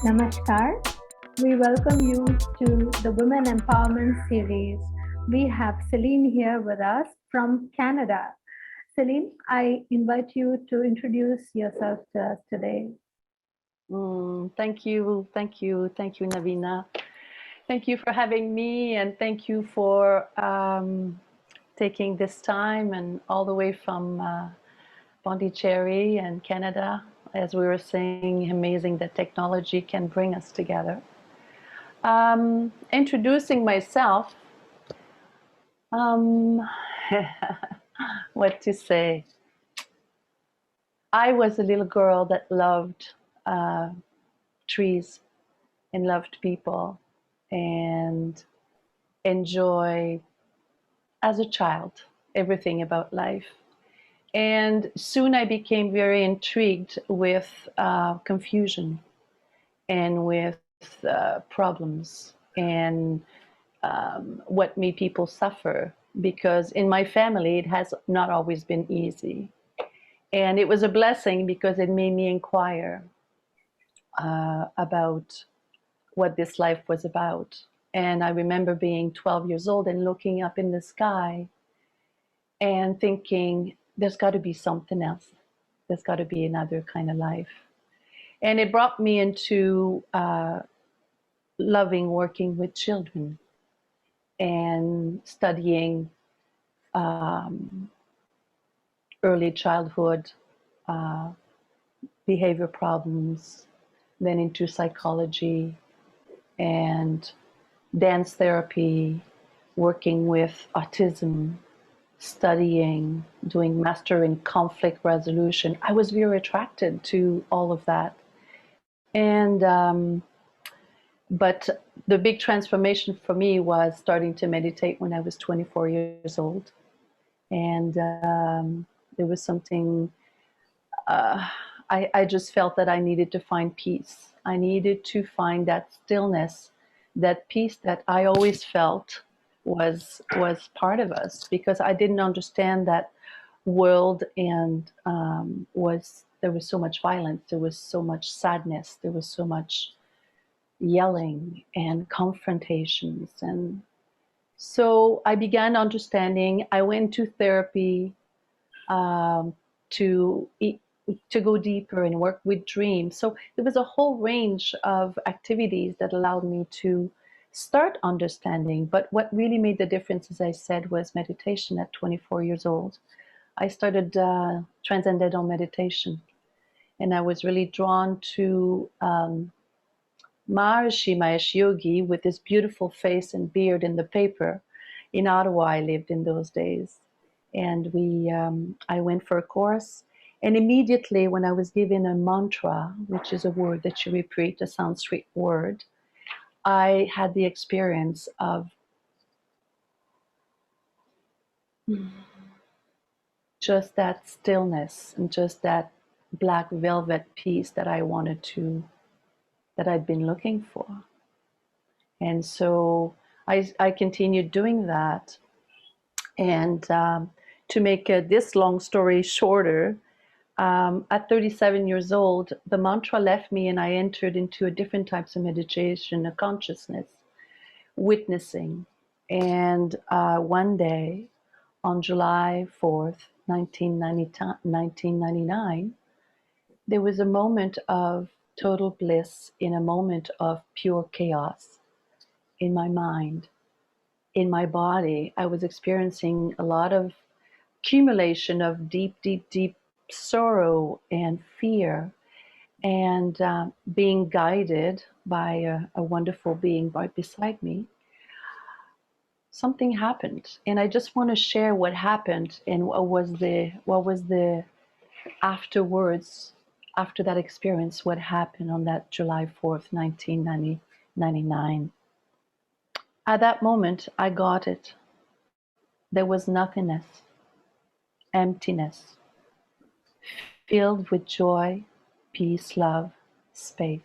Namaskar. We welcome you to the Women Empowerment Series. We have Celine here with us from Canada. Celine, I invite you to introduce yourself to us today. Thank you, Naveena. Thank you for having me, and thank you for taking this time and all the way from Pondicherry and Canada. As we were saying, amazing that technology can bring us together. Introducing myself, um, what to say? I was a little girl that loved uh, trees and loved people and enjoy as a child everything about life. And soon I became very intrigued with confusion and with problems and what made people suffer, because in my family it has not always been easy. And it was a blessing because it made me inquire about what this life was about. And I remember being 12 years old and looking up in the sky and thinking, there's got to be something else. There's got to be another kind of life. And it brought me into loving working with children and studying um, early childhood uh, behavior problems, then into psychology and dance therapy, working with autism, studying, doing master in conflict resolution. I was very attracted to all of that. And but the big transformation for me was starting to meditate when I was 24 years old. And there was something, I just felt that I needed to find peace. I needed to find that stillness, that peace that I always felt was part of us, because I didn't understand that world. And was there was so much violence, there was so much sadness, there was so much yelling and confrontations. And so I began understanding. I went to therapy um, to to go deeper and work with dreams. So there was a whole range of activities that allowed me to start understanding. But what really made the difference, as I said, was meditation at 24 years old. I started transcendental meditation, and I was really drawn to Maharishi Mahesh Yogi with his beautiful face and beard in the paper. In Ottawa, I lived in those days. And I went for a course. And immediately, when I was given a mantra, which is a word that you repeat, a Sanskrit word, I had the experience of just that stillness and just that black velvet peace that that I'd been looking for. And so I continued doing that. And to make this long story shorter, at 37 years old, the mantra left me and I entered into a different types of meditation, a consciousness, witnessing. And one day, on July 4th, 1999, there was a moment of total bliss, in a moment of pure chaos in my mind, in my body. I was experiencing a lot of accumulation of deep, deep, deep sorrow and fear, and being guided by a wonderful being right beside me. Something happened, and I just want to share what happened and what was the afterwards, after that experience, what happened on that July 4th, 1999. At that moment, I got it. There was nothingness, emptiness, filled with joy, peace, love, space.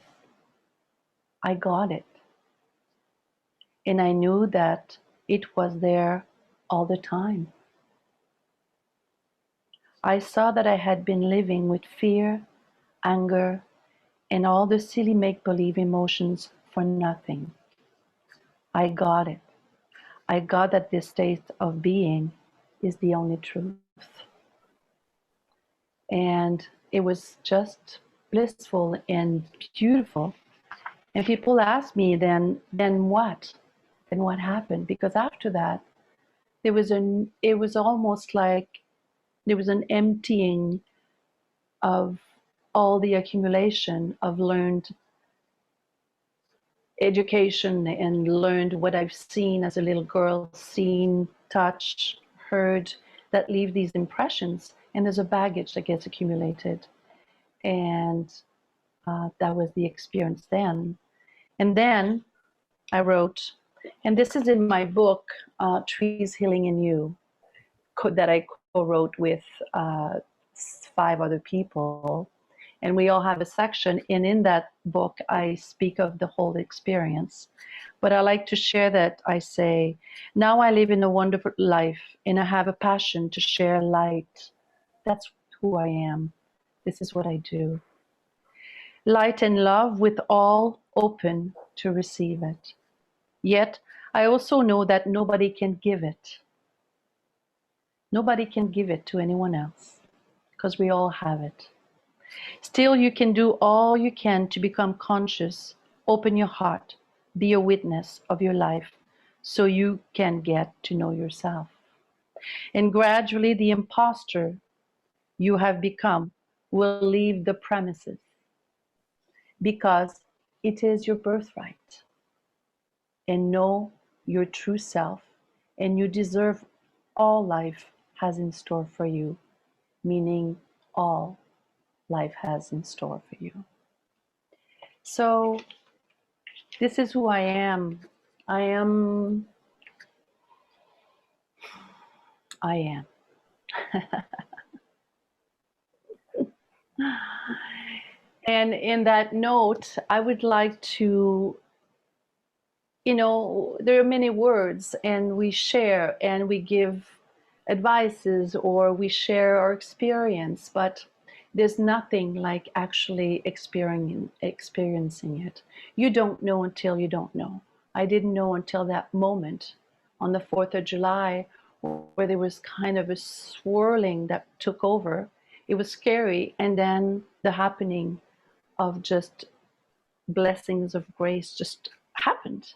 I got it. And I knew that it was there all the time. I saw that I had been living with fear, anger, and all the silly make-believe emotions for nothing. I got it. I got that this state of being is the only truth. And it was just blissful and beautiful. And people ask me, then what? Then what happened? Because after that, it was almost like there was an emptying of all the accumulation of learned education and learned what I've seen as a little girl, seen, touched, heard, that leave these impressions. And there's a baggage that gets accumulated. And that was the experience then. And then I wrote, and this is in my book, Trees Healing in You, that I co-wrote with 5 other people. And we all have a section. And in that book, I speak of the whole experience. But I like to share that I say, now I live in a wonderful life and I have a passion to share light. That's who I am. This is what I do. Light and love with all open to receive it. Yet, I also know that nobody can give it. Nobody can give it to anyone else because we all have it. Still, you can do all you can to become conscious, open your heart, be a witness of your life so you can get to know yourself. And gradually, the imposter you have become will leave the premises because it is your birthright. And know your true self, and you deserve all life has in store for you, meaning all life has in store for you. So this is who I am. I am. And in that note, I would like to, there are many words and we share and we give advices or we share our experience, but there's nothing like actually experiencing it. You don't know until you don't know. I didn't know until that moment on the 4th of July where there was kind of a swirling that took over. It was scary. And then the happening of just blessings of grace just happened.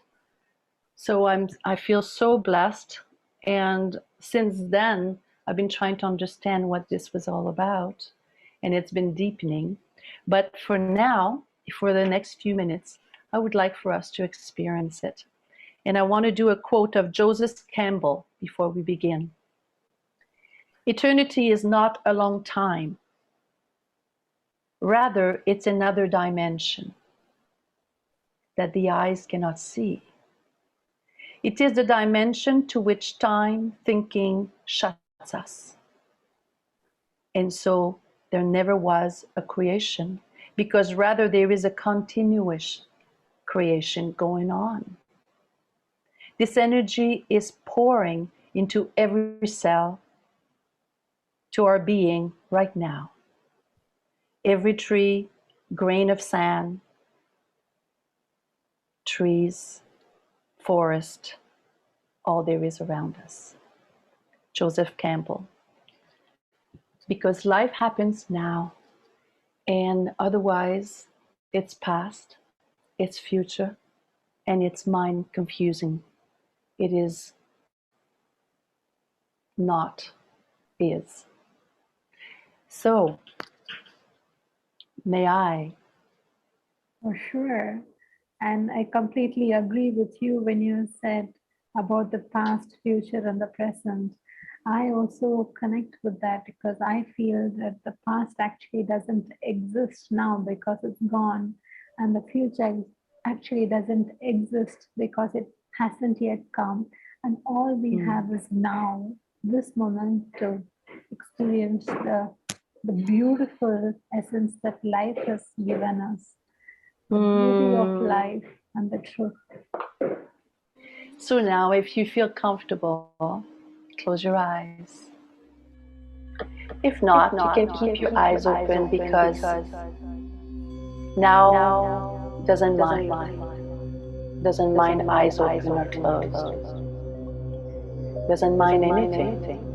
So I feel so blessed. And since then, I've been trying to understand what this was all about. And it's been deepening. But for now, for the next few minutes, I would like for us to experience it. And I want to do a quote of Joseph Campbell before we begin. Eternity is not a long time. Rather, it's another dimension that the eyes cannot see. It is the dimension to which time thinking shuts us. And so there never was a creation, because rather there is a continuous creation going on. This energy is pouring into every cell to our being right now. Every tree, grain of sand, trees, forest, all there is around us. Joseph Campbell. Because life happens now, and otherwise it's past, it's future, and it's mind confusing. It is not is. So, may I? For sure. And I completely agree with you when you said about the past, future, and the present. I also connect with that because I feel that the past actually doesn't exist now because it's gone, and the future actually doesn't exist because it hasn't yet come. And all we have is now, this moment, to experience the beautiful essence that life has given us, the beauty of life and the truth. So now, if you feel comfortable, close your eyes. If not, you can keep your eyes open because Now doesn't mind. Doesn't mind eyes open or closed. Doesn't mind anything.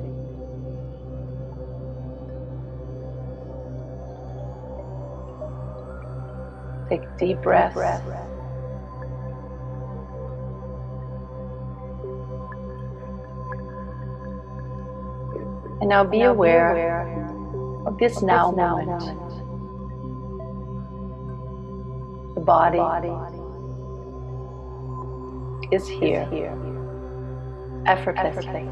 Take deep breaths. And now be aware of this now moment. The body is here, effortlessly.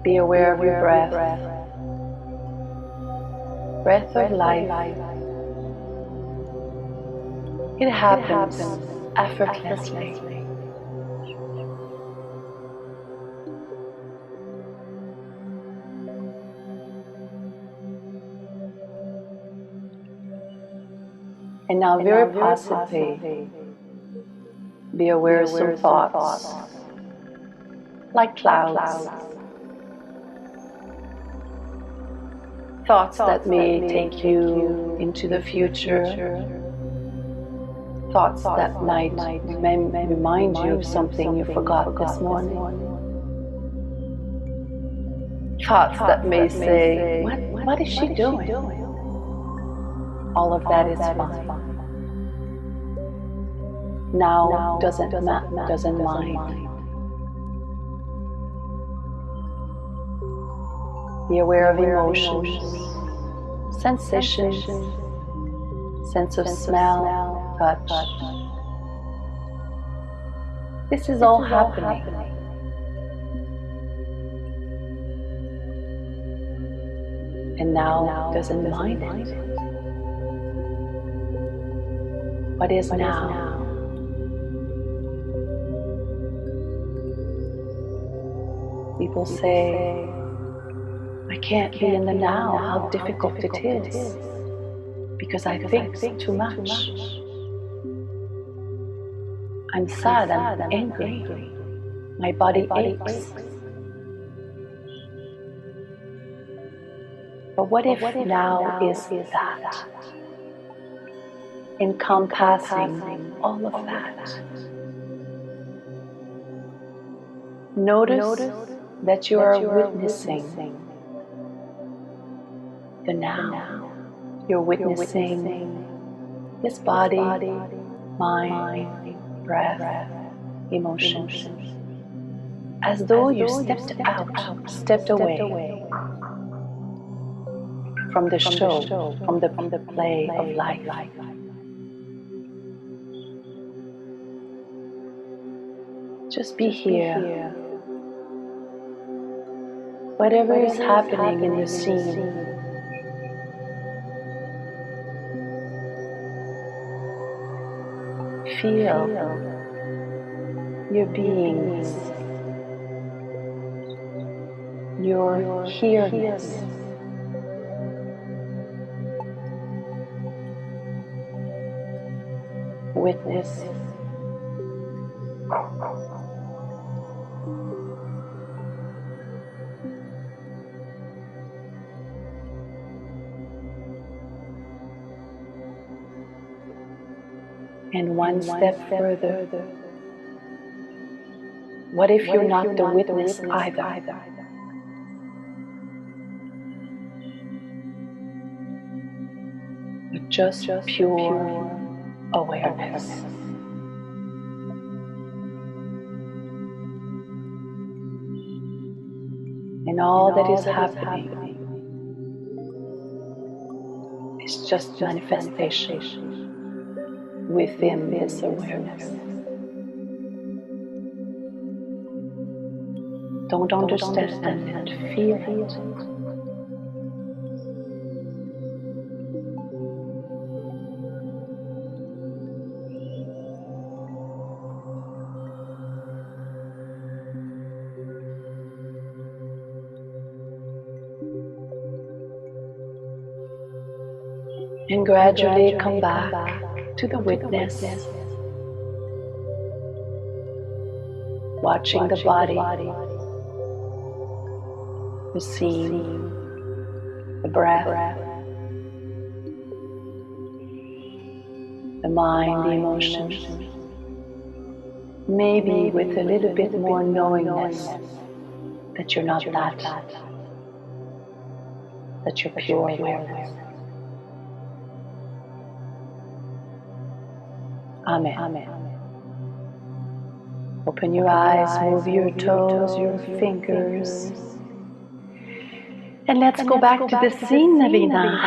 Be aware of your breath. Breath of life. It happens effortlessly. And now very possibly be aware of some thoughts, like clouds. Thoughts that may take you into the future. Thoughts that might remind you of something you forgot this morning. Thoughts that may say, what is she doing? All of that is fine. Now doesn't mind. Be aware of emotions, sensations, sense of smell, touch. This is all happening. And now doesn't mind it. What is now? People say, I can't be in the now, how difficult it is, because I think too much. I'm sad, I'm angry, my body aches. But what if now is that, encompassing all of that? Notice that you are witnessing the now. You're witnessing this body, mind, breath, emotions, as though you stepped away from the show, from the play of life. Just be here. Whatever is happening in the scene, feel your beings, your here-ness. Witness. And one step further, what if you're not the witness either? But just pure awareness. And all that is happening is just manifestation within this awareness. Don't understand it, feel it. And gradually come back to the witness, watching the body, the scene, the breath, the mind, the emotions, maybe with a little bit more knowingness that you're not that you're pure awareness. Amen. Open your eyes, move your toes, your fingers. And let's go back to the scene, Naveena.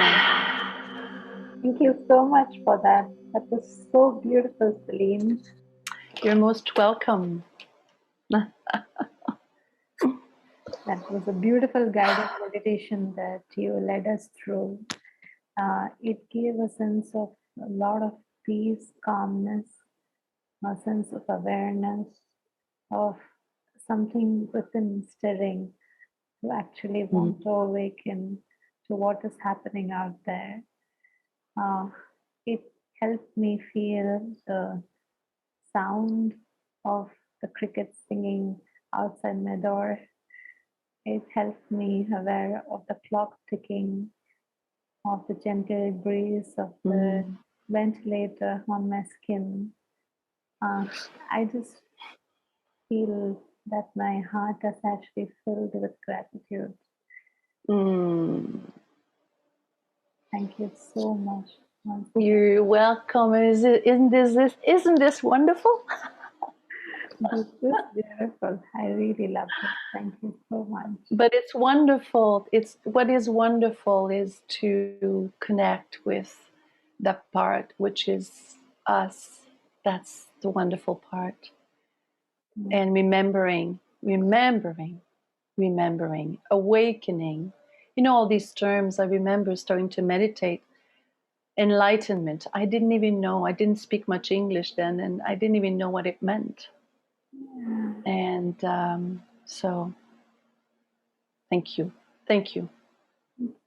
Thank you so much for that. That was so beautiful, Celine. You're most welcome. That was a beautiful guided meditation that you led us through. It gave a sense of a lot of peace, calmness, a sense of awareness of something within stirring to actually want to awaken to what is happening out there. It helped me feel the sound of the crickets singing outside my door. It helped me aware of the clock ticking, of the gentle breeze of the ventilator on my skin. I just feel that my heart is actually filled with gratitude. Thank you so much. You're welcome. Isn't this wonderful? This is beautiful. I really love it. Thank you so much. But it's wonderful. It's what is wonderful is to connect with that part, which is us. That's the wonderful part. And remembering, awakening. You know, all these terms. I remember starting to meditate. Enlightenment. I didn't even know. I didn't speak much English then, and I didn't even know what it meant. And so, thank you. Thank you.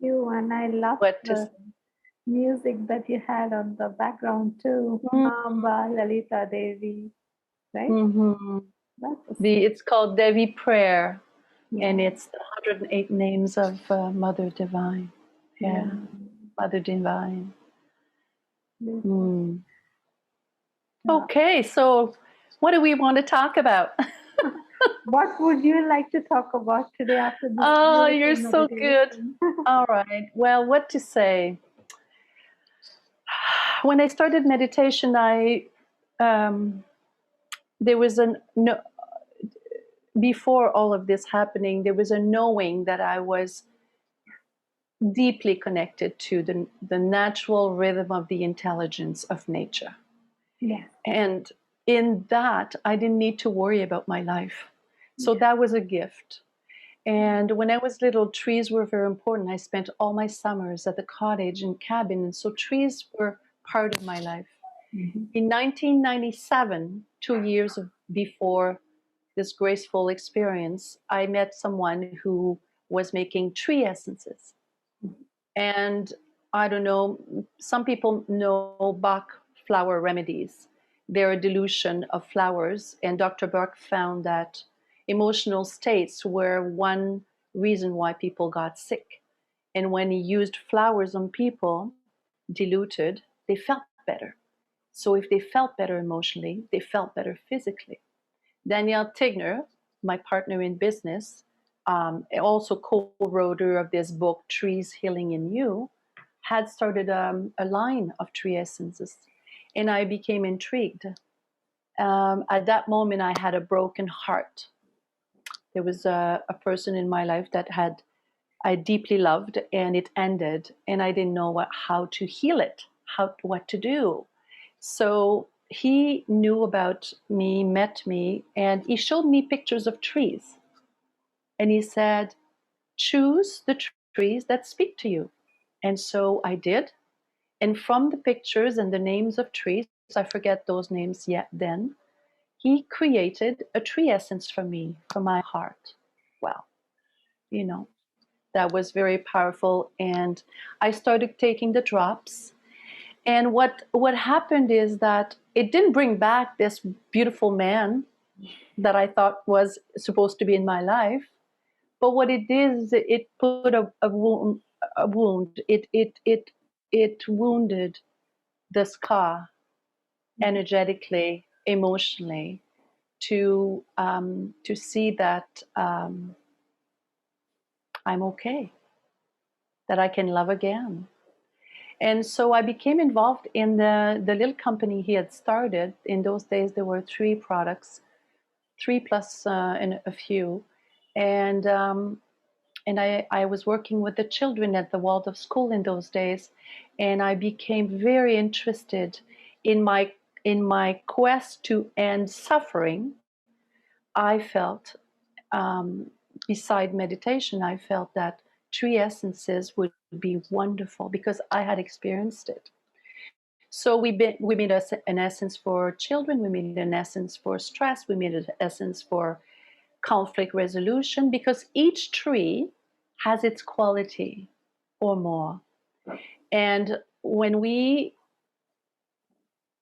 And I love the music that you had on the background too. Amba, Lalita Devi, right? It's called Devi Prayer, and it's the 108 names of Mother Divine. Yeah, Mother Divine. Okay, so what do we want to talk about? What would you like to talk about today after this? Oh, you're so good. All right. Well, what to say? When I started meditation, there was before all of this happening, there was a knowing that I was deeply connected to the natural rhythm of the intelligence of nature. Yeah. And in that, I didn't need to worry about my life. So that was a gift. And when I was little, trees were very important. I spent all my summers at the cottage and cabin, and so trees were part of my life. In 1997, 2 years before this graceful experience, I met someone who was making tree essences. And I don't know, some people know Bach flower remedies. They're a dilution of flowers. And Dr. Bach found that emotional states were one reason why people got sick. And when he used flowers on people, diluted, they felt better. So if they felt better emotionally, they felt better physically. Danielle Tigner, my partner in business, also co-writer of this book, Trees Healing in You, had started a line of tree essences. And I became intrigued. At that moment, I had a broken heart. There was a person in my life that I deeply loved, and it ended, and I didn't know how to heal it, what to do. So he knew about me, met me, and he showed me pictures of trees. And he said, choose the trees that speak to you. And so I did. And from the pictures and the names of trees, I forget those names yet then, he created a tree essence for me, for my heart. Well, you know, that was very powerful. And I started taking the drops. And what happened is that it didn't bring back this beautiful man that I thought was supposed to be in my life. But what it did is it put a a wound. It wounded the scar energetically, emotionally, to see that I'm okay, that I can love again. And so I became involved in the little company he had started. In those days, there were 3 products, 3 plus and a few. And I was working with the children at the Waldorf School in those days, and I became very interested in my quest to end suffering. I felt, um, beside meditation, I felt that tree essences would be wonderful because I had experienced it. So we made an essence for children, we made an essence for stress, we made an essence for conflict resolution, because each tree has its quality or more. And when we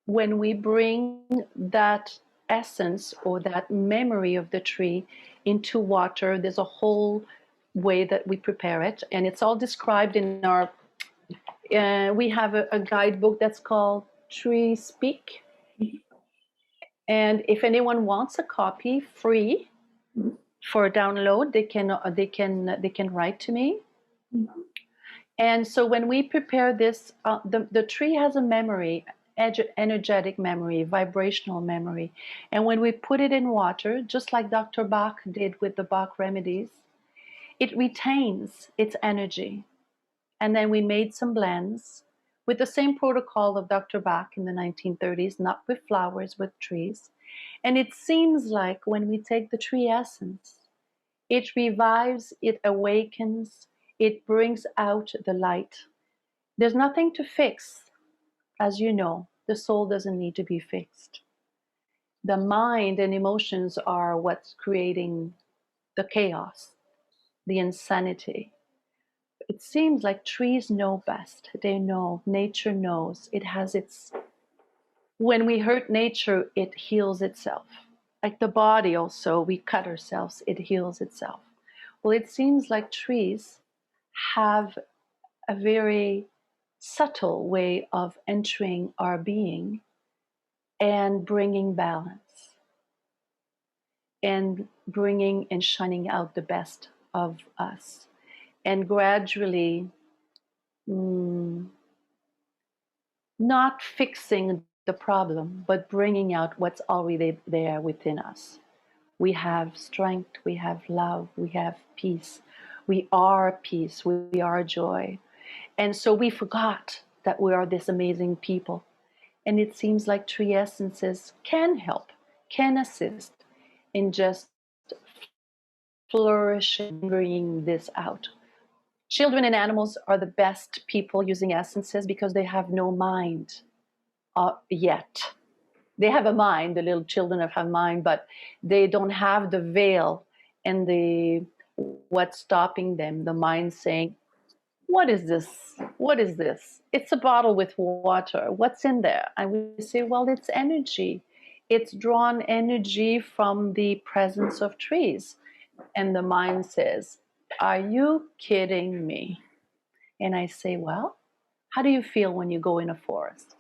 bring that essence or that memory of the tree into water, there's a whole way that we prepare it, and it's all described in our. We have a guidebook that's called Tree Speak, and if anyone wants a copy free for download, they can write to me. And so when we prepare this, the tree has a memory, energetic memory, vibrational memory. And when we put it in water, just like Dr. Bach did with the Bach remedies, it retains its energy. And then we made some blends with the same protocol of Dr. Bach in the 1930s, not with flowers, with trees. And it seems like when we take the tree essence, it revives, it awakens, it brings out the light. There's nothing to fix. As you know, the soul doesn't need to be fixed. The mind and emotions are what's creating the chaos, the insanity. It seems like trees know best. They know, nature knows. It has its. When we hurt nature, it heals itself. Like the body also, we cut ourselves, it heals itself. Well, it seems like trees have a very subtle way of entering our being and bringing balance and bringing and shining out the best of us, and gradually, not fixing the problem, but bringing out what's already there within us. We have strength, we have love, we have peace. We are peace, we are joy. And so we forgot that we are this amazing people. And it seems like tree essences can help, can assist in just flourishing, bringing this out. Children and animals are the best people using essences because they have no mind yet. They have a mind, the little children have a mind, but they don't have the veil and the what's stopping them, the mind saying, what is this? What is this? It's a bottle with water. What's in there? And we say, well, it's energy. It's drawn energy from the presence of trees. And the mind says, are you kidding me? And I say, well, how do you feel when you go in a forest?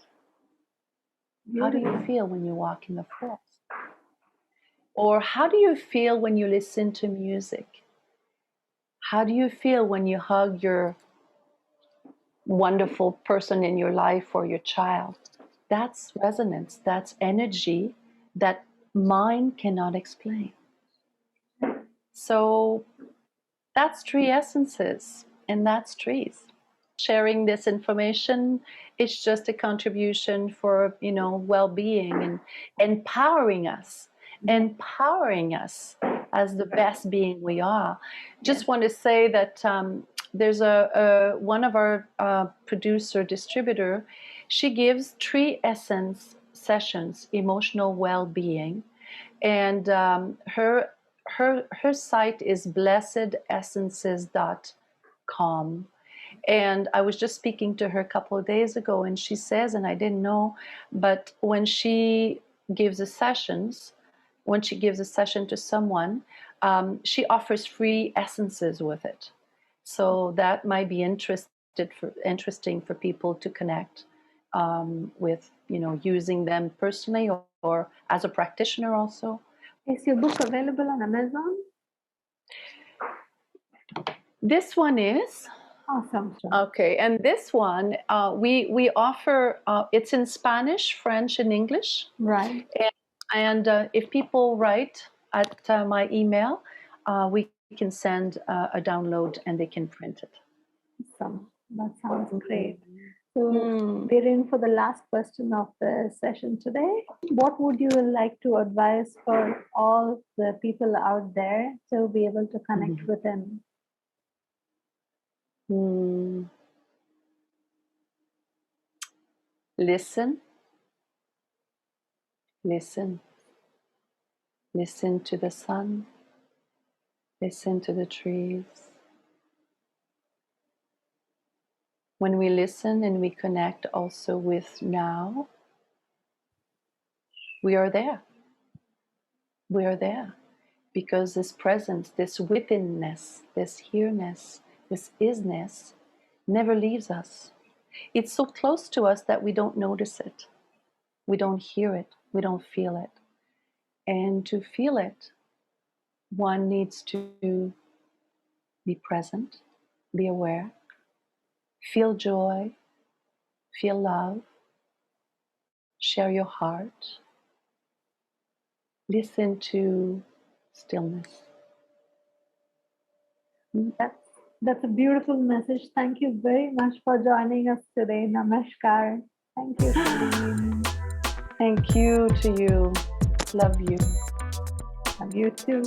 How do you feel when you walk in the forest? Or how do you feel when you listen to music? How do you feel when you hug your wonderful person in your life or your child? That's resonance, that's energy that mind cannot explain. So that's tree essences, and that's trees. Sharing this information is just a contribution for, well-being and empowering us as the best being we are. Just want to say that there's one of our producer distributor. She gives tree essence sessions, emotional well-being, and her site is blessedessences.com. And I was just speaking to her a couple of days ago, and she says, and I didn't know, but when she gives when she gives a session to someone, she offers free essences with it. So that might be interesting for people to connect with, using them personally or as a practitioner also. Is your book available on Amazon? This one is. Awesome. Okay, and this one we offer. It's in Spanish, French, and English. Right. And if people write at my email, we can send a download and they can print it. Awesome. That sounds great. So we're in for the last question of the session today. What would you like to advise for all the people out there to be able to connect with them? Listen. Listen. Listen to the sun. Listen to the trees. When we listen and we connect also with now, we are there. We are there because this presence, this withinness, this here-ness, this isness never leaves us. It's so close to us that we don't notice it. We don't hear it. We don't feel it. And to feel it, one needs to be present, be aware, feel joy, feel love, share your heart, listen to stillness. That's a beautiful message. Thank you very much for joining us today. Namaskar. Thank you, Celine. Thank you to you. Love you. Love you too.